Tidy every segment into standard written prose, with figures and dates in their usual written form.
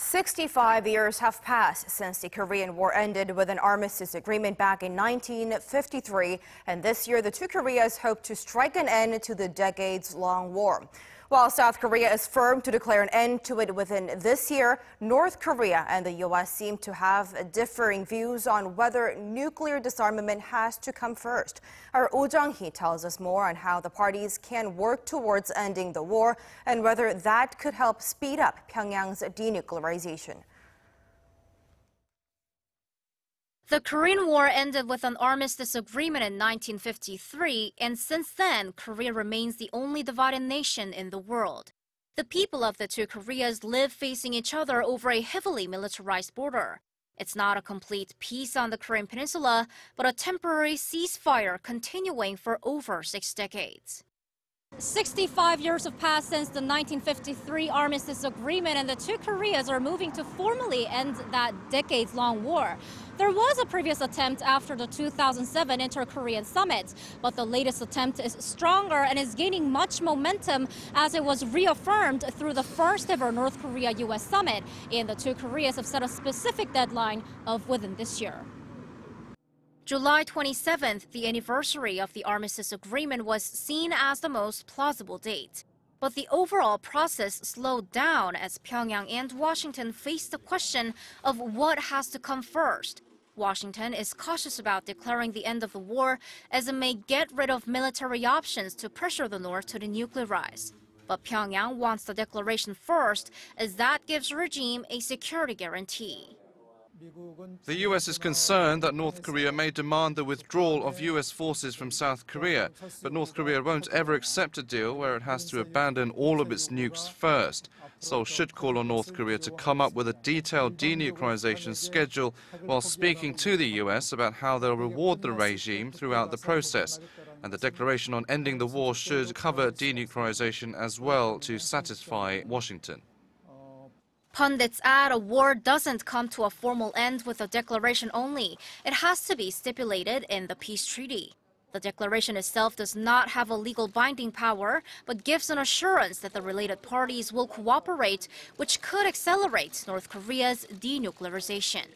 65 years have passed since the Korean War ended with an armistice agreement back in 1953, and this year the two Koreas hope to strike an end to the decades-long war. While South Korea is firm to declare an end to it within this year, North Korea and the U.S. seem to have differing views on whether nuclear disarmament has to come first. Our Jung-hee tells us more on how the parties can work towards ending the war and whether that could help speed up Pyongyang's denuclearization. The Korean War ended with an armistice agreement in 1953, and since then, Korea remains the only divided nation in the world. The people of the two Koreas live facing each other over a heavily militarized border. It's not a complete peace on the Korean Peninsula, but a temporary ceasefire continuing for over 6 decades. 65 years have passed since the 1953 armistice agreement, and the two Koreas are moving to formally end that decades-long war. There was a previous attempt after the 2007 Inter-Korean summit, but the latest attempt is stronger and is gaining much momentum as it was reaffirmed through the first-ever North Korea-U.S. summit, and the two Koreas have set a specific deadline of within this year. July 27th, the anniversary of the armistice agreement, was seen as the most plausible date. But the overall process slowed down as Pyongyang and Washington faced the question of what has to come first. Washington is cautious about declaring the end of the war as it may get rid of military options to pressure the North to denuclearize. But Pyongyang wants the declaration first as that gives the regime a security guarantee. The U.S. is concerned that North Korea may demand the withdrawal of U.S. forces from South Korea, but North Korea won't ever accept a deal where it has to abandon all of its nukes first. Seoul should call on North Korea to come up with a detailed denuclearization schedule while speaking to the U.S. about how they'll reward the regime throughout the process. And the declaration on ending the war should cover denuclearization as well to satisfy Washington. Pundits add a war doesn't come to a formal end with a declaration only. It has to be stipulated in the peace treaty. The declaration itself does not have a legal binding power, but gives an assurance that the related parties will cooperate, which could accelerate North Korea's denuclearization.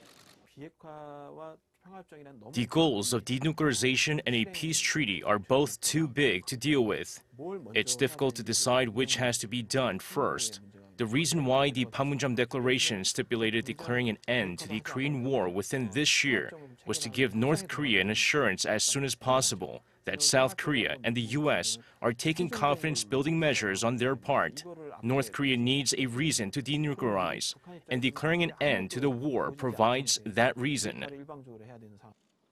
The goals of denuclearization and a peace treaty are both too big to deal with. It's difficult to decide which has to be done first. The reason why the Panmunjom Declaration stipulated declaring an end to the Korean War within this year was to give North Korea an assurance as soon as possible that South Korea and the U.S. are taking confidence-building measures on their part. North Korea needs a reason to denuclearize, and declaring an end to the war provides that reason.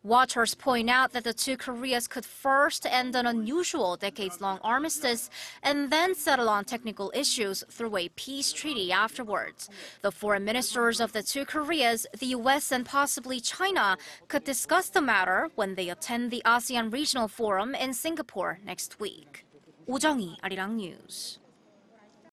Watchers point out that the two Koreas could first end an unusual decades-long armistice and then settle on technical issues through a peace treaty afterwards. The foreign ministers of the two Koreas, the U.S. and possibly China, could discuss the matter when they attend the ASEAN Regional Forum in Singapore next week. Jung-hee, Arirang News.